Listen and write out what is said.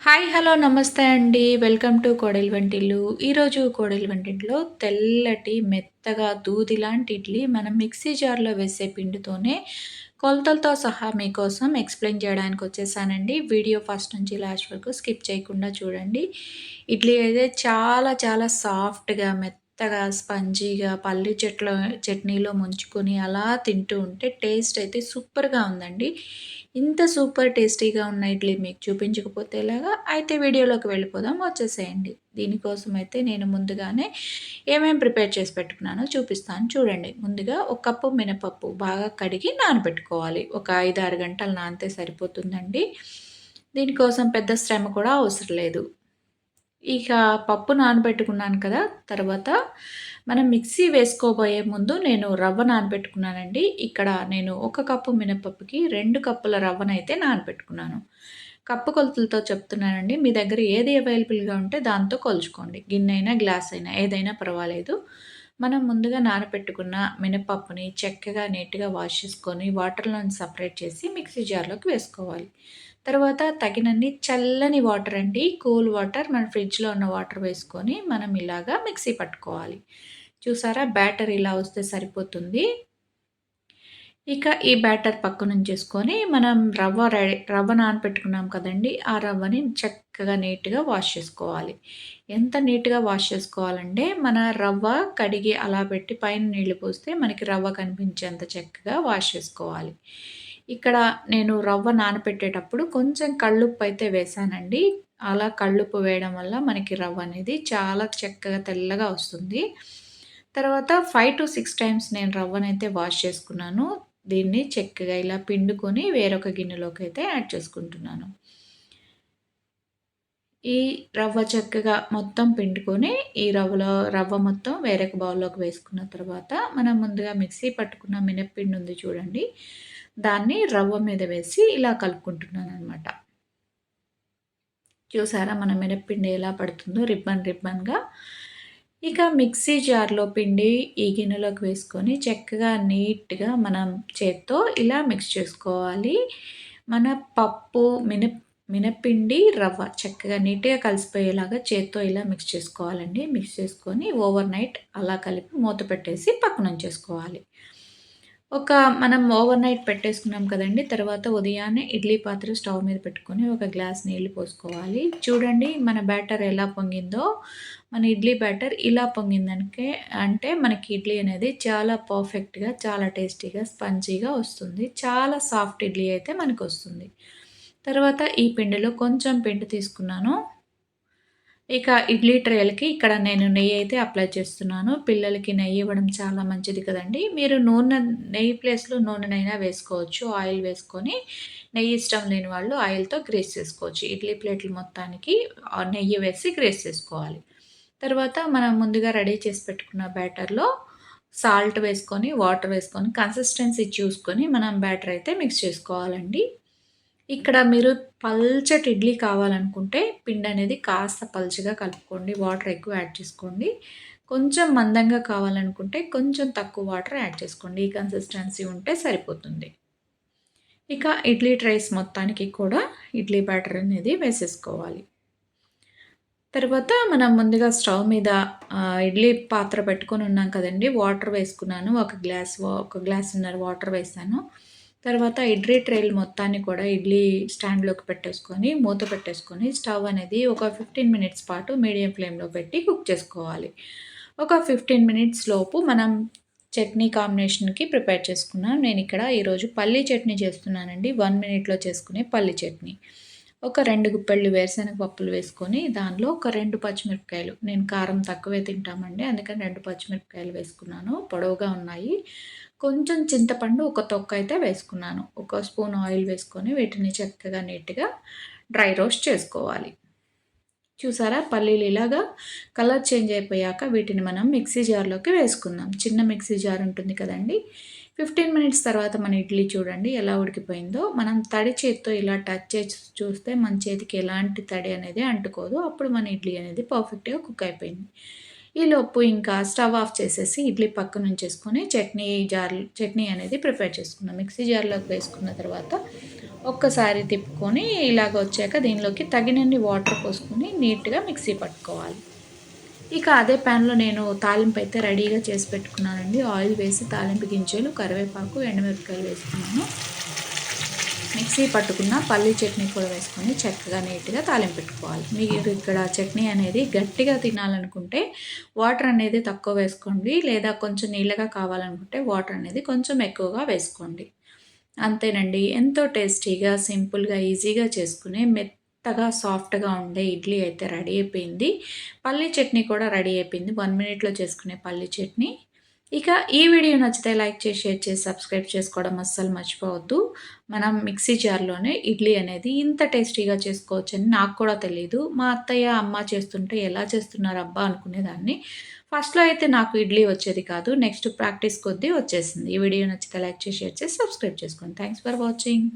Hi! Hello! నమస్తే అండి. Welcome to కోడలి వంటిల్లు. ఈరోజు కోడలి వంటింట్లో తెల్లటి, మెత్తగా దూదిలాంటి ఇడ్లీ మనం మిక్సీ జార్‌లో వేసే పిండితోనే కొలతలతో సహా మీకోసం ఎక్స్‌ప్లెయిన్ చేయడానికొచ్చేసానండి. వీడియో ఫస్ట్ నుంచి లాస్ట్ వరకు స్కిప్ చేయకుండా చూడండి. ఇడ్లీ అయితే చాలా చాలా సాఫ్ట్‌గా, మెత్తగా, స్పంజీగా చట్నీలో ముంచుకొని అలా తింటూ ఉంటే టేస్ట్ అయితే సూపర్‌గా ఉందండి. ఇంత సూపర్ టేస్టీగా ఉన్న ఇడ్లీ మీకు చూపించకపోతే ఎలాగా? అయితే వీడియోలోకి వెళ్ళిపోదాం. వచ్చేసేయండి. దీనికోసం అయితే నేను ముందుగానే ఏమేం ప్రిపేర్ చేసి పెట్టుకున్నానో చూపిస్తాను చూడండి. ముందుగా ఒక కప్పు మినపప్పు బాగా కడిగి నానబెట్టుకోవాలి. ఒక 5, 6 గంటలు నానితే సరిపోతుందండి. దీనికోసం పెద్ద శ్రమ కూడా అవసరం లేదు. ఇక పప్పు నానబెట్టుకున్నాను కదా! తర్వాత మనం మిక్సీ వేసుకోబోయే ముందు నేను రవ్వ నానబెట్టుకున్నానండి. ఇక్కడ నేను ఒక కప్పు మినపప్పుకి 2 కప్పుల రవ్వనైతే నానబెట్టుకున్నాను. కప్పు కొలతలతో చెప్తున్నానండి. మీ దగ్గర ఏది అవైలబుల్‌గా ఉంటే దాంతో కొలుచుకోండి. గిన్నెైనా, గ్లాస్ అయినా ఏదైనా పర్వాలేదు. మనం ముందుగా నానబెట్టుకున్న మినపప్పుని చక్కగా నీట్‌గా వాష్ చేసుకొని వాటర్‌లోంచి సెపరేట్ చేసి మిక్సీ జార్‌లోకి వేసుకోవాలి. తర్వాత తగినన్ని చల్లని వాటర్ అండి. కూల్ వాటర్ మన ఫ్రిడ్జ్‌లో ఉన్న వాటర్ వేసుకొని మనం ఇలాగా మిక్సీ పట్టుకోవాలి. చూసారా బ్యాటర్ ఇలా వస్తే సరిపోతుంది. ఇక ఈ బ్యాటర్ పక్కనుంచేసుకొని మనం రవ్వ నానబెట్టుకున్నాం కదండీ! ఆ రవ్వని చక్కగా నీట్‌గా వాష్ చేసుకోవాలి. ఎంత నీట్‌గా వాష్ చేసుకోవాలంటే మన రవ్వ కడిగి అలా పెట్టి పైన నీళ్లు పోస్తే మనకి రవ్వ కనిపించేంత చక్కగా వాష్ చేసుకోవాలి. ఇక్కడ నేను రవ్వ నానపెట్టేటప్పుడు కొంచెం కల్లుప్పైతే వేశానండి. అలా కల్లుప్పు వేయడం వల్ల మనకి రవ్వ అనేది చాలా చక్కగా తెల్లగా వస్తుంది. తర్వాత 5-6 టైమ్స్ నేను రవ్వనైతే వాష్ చేసుకున్నాను. దీన్ని చక్కగా ఇలా పిండుకొని వేరొక గిన్నెలోకైతే యాడ్ చేసుకుంటున్నాను. ఈ రవ్వ చక్కగా మొత్తం పిండుకొని, ఈ రవ్వ మొత్తం వేరొక బౌల్‌లోకి వేసుకున్న తర్వాత, మనం ముందుగా మిక్సీ పట్టుకున్న మినప్పిండి ఉంది చూడండి, దాన్ని రవ్వ మీద వేసి ఇలా కలుపుకుంటున్నాననమాట. చూసారా మన మినప్పిండి ఎలా పడుతుందో రిబ్బన్‌గా. ఇక మిక్సీ జార్‌లో పిండి ఈ గిన్నెలోకి వేసుకొని చక్కగా నీట్‌గా మనం చేత్తో ఇలా మిక్స్ చేసుకోవాలి. మన పప్పు, మినప్పిండి, రవ్వ చక్కగా నీట్‌గా కలిసిపోయేలాగా చేత్తో ఇలా మిక్స్ చేసుకోవాలండి. మిక్స్ చేసుకొని ఓవర్ నైట్ అలా కలిపి మూత పెట్టేసి పక్కనుంచేసుకోవాలి. మనం ఓవర్ నైట్ పెట్టేసుకున్నాం కదండీ! తర్వాత ఉదయాన్నే ఇడ్లీ పాత్ర స్టవ్ మీద పెట్టుకొని ఒక గ్లాస్ నీళ్లు పోసుకోవాలి. చూడండి మన బ్యాటర్ ఎలా పొంగిందో, మన ఇడ్లీ బ్యాటర్ ఇలా అంటే మనకి ఇడ్లీ అనేది చాలా పర్ఫెక్ట్‌గా, చాలా టేస్టీగా, స్పంజీగా వస్తుంది. చాలా సాఫ్ట్ ఇడ్లీ అయితే మనకొస్తుంది. తర్వాత ఈ పిండిలో కొంచెం పిండి తీసుకున్నాను. ఇక ఇడ్లీ ట్రేలకి ఇక్కడ నేను నెయ్యయితే అప్లై చేస్తున్నాను. పిల్లలకి నెయ్యి ఇవ్వడం చాలా మంచిది కదండీ! మీరు నెయ్యి ప్లేస్‌లో నూనెనైనా వేసుకోవచ్చు. ఆయిల్ వేసుకొని నెయ్యి ఇష్టం లేని వాళ్ళు ఆయిల్‌తో గ్రీస్ చేసుకోవచ్చు. ఇడ్లీ ప్లేట్‌లు మొత్తానికి నెయ్యి వేసి గ్రీస్ చేసుకోవాలి. తర్వాత మనం ముందుగా రెడీ చేసి పెట్టుకున్న బ్యాటర్‌లో సాల్ట్ వేసుకొని, వాటర్ వేసుకొని, కన్సిస్టెన్సీ చూసుకొని మనం బ్యాటర్ అయితే మిక్స్ చేసుకోవాలండి. ఇక్కడ మీరు పల్చటి ఇడ్లీ కావాలనుకుంటే పిండనేది కాస్త పల్చగా కలుపుకోండి. వాటర్ ఎక్కువ యాడ్ చేసుకోండి. కొంచెం మందంగా కావాలనుకుంటే కొంచెం తక్కువ వాటర్ యాడ్ చేసుకోండి. ఈ కన్సిస్టెన్సీ ఉంటే సరిపోతుంది. ఇక ఇడ్లీ ట్రేస్ మొత్తానికి కూడా ఇడ్లీ బ్యాటర్ అనేది వేసేసుకోవాలి. తర్వాత మనం ముందుగా స్టవ్ మీద ఇడ్లీ పాత్ర పెట్టుకొని ఉన్నాం కదండీ! వాటర్ వేసుకున్నాను. ఒక గ్లాసున్నర వాటర్ వేసాను. తర్వాత ఇడ్లీ ట్రేలు మొత్తాన్ని కూడా ఇడ్లీ స్టాండ్‌లోకి పెట్టేసుకొని, మూత పెట్టేసుకొని, స్టవ్ అనేది ఒక 15 మినిట్స్ పాటు మీడియం ఫ్లేమ్‌లో పెట్టి కుక్ చేసుకోవాలి. ఒక 15 మినిట్స్ లోపు మనం చట్నీ కాంబినేషన్‌కి ప్రిపేర్ చేసుకున్నాం. నేనిక్కడ ఈరోజు పల్లీ చట్నీ చేస్తున్నానండి. 1 మినిట్‌లో చేసుకునే పల్లీ చట్నీ. ఒక 2 గుప్పెళ్ళు వేరుశనగ పప్పులు వేసుకొని, దానిలో ఒక 2 పచ్చిమిరపకాయలు, నేను కారం తక్కువే తింటామండి. అందుకని 2 పచ్చిమిరపకాయలు వేసుకున్నాను. పొడవుగా ఉన్నాయి. కొంచెం చింతపండు ఒక తొక్కయితే వేసుకున్నాను. ఒక స్పూన్ ఆయిల్ వేసుకొని వీటిని చక్కగా నీట్‌గా డ్రై రోస్ట్ చేసుకోవాలి. చూసారా పల్లీలు ఇలాగా కలర్ చేంజ్ అయిపోయాక వీటిని మనం మిక్సీ జార్‌లోకి వేసుకుందాం. చిన్న మిక్సీ జార్ ఉంటుంది కదండీ! 15 మినిట్స్ తర్వాత మన ఇడ్లీ చూడండి ఎలా ఉడికిపోయిందో. మనం తడి చేత్తో ఇలా టచ్ చేసి చూస్తే మన చేతికి ఎలాంటి తడి అనేది అంటుకోదు. అప్పుడు మన ఇడ్లీ అనేది పర్ఫెక్ట్‌గా కుక్ అయిపోయింది. ఈలోపు ఇంకా స్టవ్ ఆఫ్ చేసేసి ఇడ్లీ పక్కనుంచేసుకొని చట్నీ అనేది ప్రిపేర్ చేసుకున్నాం. మిక్సీ జార్‌లోకి వేసుకున్న తర్వాత ఒక్కసారి తిప్పుకొని ఇలాగ వచ్చాక దీనిలోకి తగినన్ని వాటర్ పోసుకొని నీట్‌గా మిక్సీ పట్టుకోవాలి. ఇక అదే ప్యాన్‌లో నేను తాలింపు అయితే రెడీగా చేసి పెట్టుకున్నానండి. ఆయిల్ వేసి తాలింపు గింజలు, కరివేపాకు, ఎండుమిరపకాయలు వేసుకున్నాను. మిక్సీ పట్టుకున్న పల్లీ చట్నీ కూడా వేసుకొని చక్కగా నీట్‌గా తాలింపు పెట్టుకోవాలి. మీరు ఇక్కడ చట్నీ అనేది గట్టిగా తినాలనుకుంటే వాటర్ అనేది తక్కువ వేసుకోండి. లేదా కొంచెం నీళ్ళగా కావాలనుకుంటే వాటర్ అనేది కొంచెం ఎక్కువగా వేసుకోండి. అంతేనండి. ఎంతో టేస్టీగా, సింపుల్‌గా, ఈజీగా చేసుకునే మెత్తగా, సాఫ్ట్‌గా ఉండే ఇడ్లీ అయితే రెడీ అయిపోయింది. పల్లీ చట్నీ కూడా రెడీ అయిపోయింది. 1 మినిట్‌లో చేసుకునే పల్లీ చట్నీ. ఇక ఈ వీడియో నచ్చితే లైక్ చేసి, షేర్ చేసి, సబ్స్క్రైబ్ చేసుకోవడం అస్సలు మర్చిపోవద్దు. మనం మిక్సీ జార్‌లోనే ఇడ్లీ అనేది ఇంత టేస్టీగా చేసుకోవచ్చని నాకు కూడా తెలీదు. మా అత్తయ్య, అమ్మ చేస్తుంటే ఎలా చేస్తున్నారబ్బా అనుకునేదాన్ని. ఫస్ట్‌లో అయితే నాకు ఇడ్లీ వచ్చేది కాదు. నెక్స్ట్ ప్రాక్టీస్ కొద్దీ వచ్చేసింది. ఈ వీడియో నచ్చితే లైక్ చేసి, షేర్ చేసి, సబ్స్క్రైబ్ చేసుకోండి. Thanks for watching.